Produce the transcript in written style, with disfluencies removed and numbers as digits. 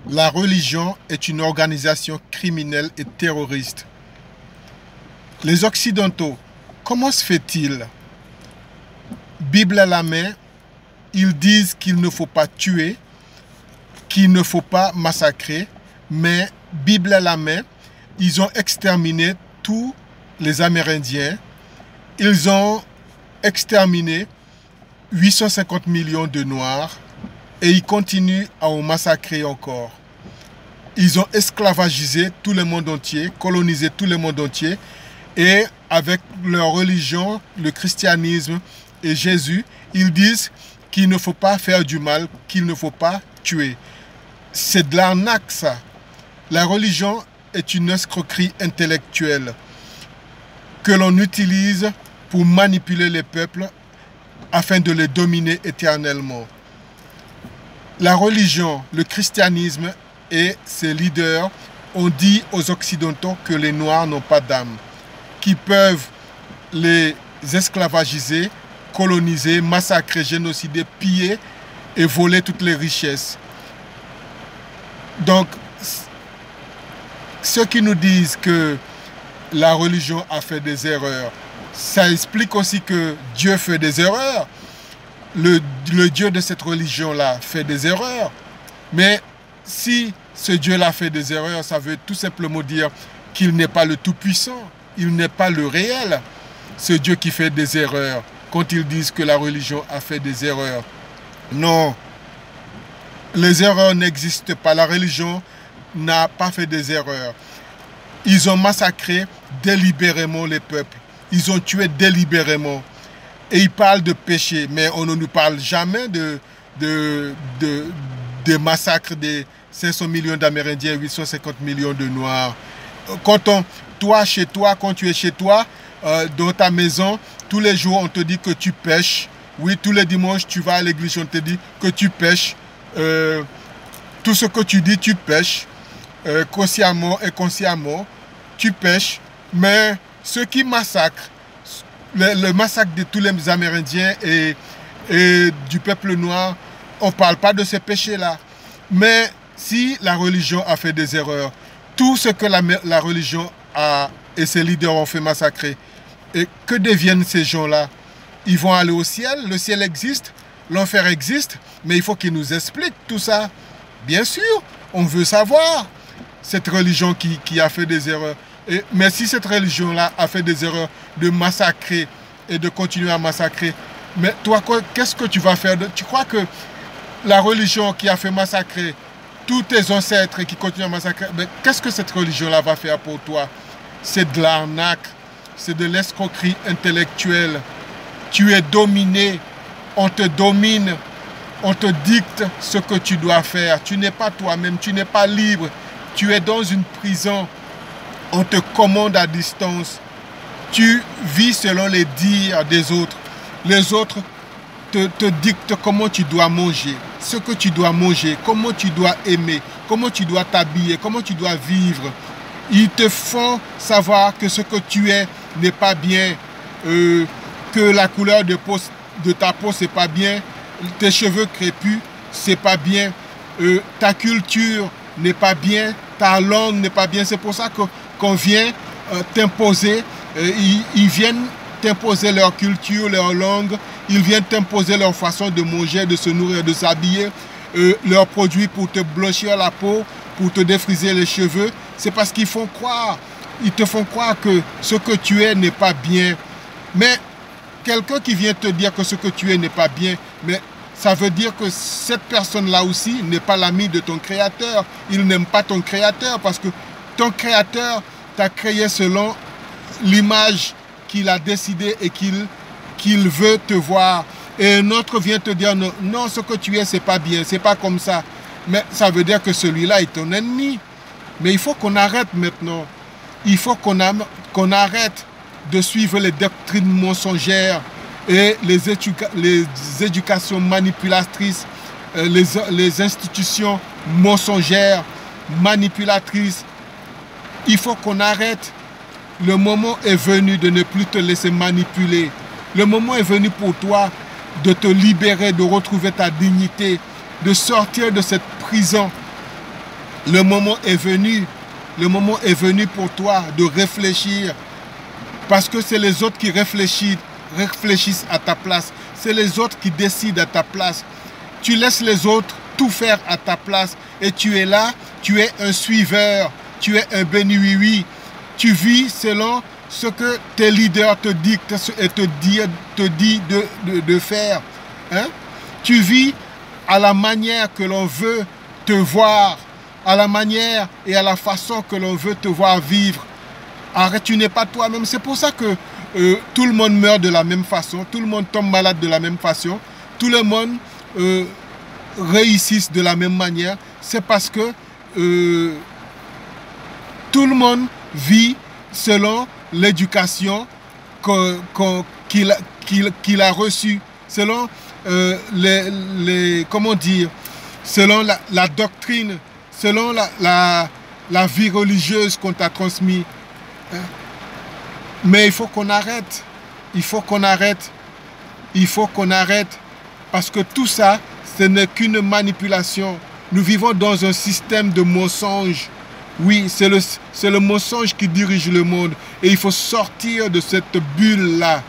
La religion est une organisation criminelle et terroriste. Les Occidentaux, comment se fait-il? Bible à la main, ils disent qu'il ne faut pas tuer, qu'il ne faut pas massacrer, mais Bible à la main, ils ont exterminé tous les Amérindiens. Ils ont exterminé 850 millions de Noirs et ils continuent à en massacrer encore. Ils ont esclavagisé tout le monde entier, colonisé tout le monde entier et avec leur religion, le christianisme et Jésus, ils disent qu'il ne faut pas faire du mal, qu'il ne faut pas tuer. C'est de l'arnaque ça. La religion est une escroquerie intellectuelle que l'on utilise pour manipuler les peuples afin de les dominer éternellement. La religion, le christianisme et ses leaders ont dit aux Occidentaux que les Noirs n'ont pas d'âme, qu'ils peuvent les esclavagiser, coloniser, massacrer, génocider, piller et voler toutes les richesses. Donc, ceux qui nous disent que la religion a fait des erreurs, ça explique aussi que Dieu fait des erreurs. Le Dieu de cette religion-là fait des erreurs. Mais si ce Dieu-là fait des erreurs, ça veut tout simplement dire qu'il n'est pas le Tout-Puissant. Il n'est pas le réel. Ce Dieu qui fait des erreurs, quand ils disent que la religion a fait des erreurs. Non, les erreurs n'existent pas. La religion n'a pas fait des erreurs. Ils ont massacré délibérément les peuples. Ils ont tué délibérément. Et ils parlent de péché, mais on ne nous parle jamais de massacres des 500 millions d'Amérindiens, 850 millions de Noirs. Chez toi, quand tu es chez toi, dans ta maison, tous les jours, on te dit que tu pêches. Oui, tous les dimanches, tu vas à l'église, on te dit que tu pêches. Tout ce que tu dis, tu pêches. Consciemment et consciemment, tu pêches. Mais ceux qui massacrent, le massacre de tous les Amérindiens et du peuple noir, on ne parle pas de ces péchés-là. Mais si la religion a fait des erreurs, tout ce que la religion et ses leaders ont fait massacrer, et que deviennent ces gens-là? Ils vont aller au ciel, le ciel existe, l'enfer existe, mais il faut qu'ils nous expliquent tout ça. Bien sûr, on veut savoir cette religion qui a fait des erreurs. Mais si cette religion-là a fait des erreurs de massacrer et de continuer à massacrer, mais toi, qu'est-ce que tu vas faire? Tu crois que la religion qui a fait massacrer tous tes ancêtres et qui continue à massacrer, qu'est-ce que cette religion-là va faire pour toi? C'est de l'arnaque, c'est de l'escroquerie intellectuelle. Tu es dominé, on te domine, on te dicte ce que tu dois faire. Tu n'es pas toi-même, tu n'es pas libre. Tu es dans une prison. On te commande à distance. Tu vis selon les dires des autres. Les autres te dictent comment tu dois manger, ce que tu dois manger, comment tu dois aimer, comment tu dois t'habiller, comment tu dois vivre. Ils te font savoir que ce que tu es n'est pas bien, que la couleur de ta peau, c'est pas bien, tes cheveux crépus, c'est pas bien, ta culture n'est pas bien, ta langue n'est pas bien. C'est pour ça qu'on vient t'imposer, ils viennent t'imposer leur culture, leur langue, ils viennent t'imposer leur façon de manger, de se nourrir, de s'habiller, leurs produits pour te blanchir la peau, pour te défriser les cheveux. C'est parce qu'ils font croire, ils te font croire que ce que tu es n'est pas bien. Mais quelqu'un qui vient te dire que ce que tu es n'est pas bien, mais ça veut dire que cette personne-là aussi n'est pas l'ami de ton créateur. Il n'aime pas ton créateur parce que ton créateur t'a créé selon l'image qu'il a décidé et qu'il veut te voir. Et un autre vient te dire non, non, ce que tu es, c'est pas bien, c'est pas comme ça. Mais ça veut dire que celui-là est ton ennemi. Mais il faut qu'on arrête maintenant. Il faut qu'on arrête de suivre les doctrines mensongères et les éducations manipulatrices, les institutions mensongères, manipulatrices. Il faut qu'on arrête. Le moment est venu de ne plus te laisser manipuler. Le moment est venu pour toi de te libérer, de retrouver ta dignité, de sortir de cette prison Le moment est venu. Le moment est venu pour toi de réfléchir. Parce que c'est les autres qui réfléchissent à ta place. C'est les autres qui décident à ta place. Tu laisses les autres tout faire à ta place. Et tu es là, tu es un suiveur. Tu es un béni-oui-oui. Tu vis selon ce que tes leaders te dictent et te disent de faire. Hein? Tu vis à la manière que l'on veut te voir, à la manière et à la façon que l'on veut te voir vivre. Arrête, tu n'es pas toi-même. C'est pour ça que tout le monde meurt de la même façon, tout le monde tombe malade de la même façon, tout le monde réussit de la même manière. C'est parce que tout le monde vit selon l'éducation qu'il a reçue, selon comment dire, selon la doctrine, selon la vie religieuse qu'on t'a transmise. Mais il faut qu'on arrête. Il faut qu'on arrête. Il faut qu'on arrête. Parce que tout ça, ce n'est qu'une manipulation. Nous vivons dans un système de mensonges. Oui, c'est le mensonge qui dirige le monde. Et il faut sortir de cette bulle-là.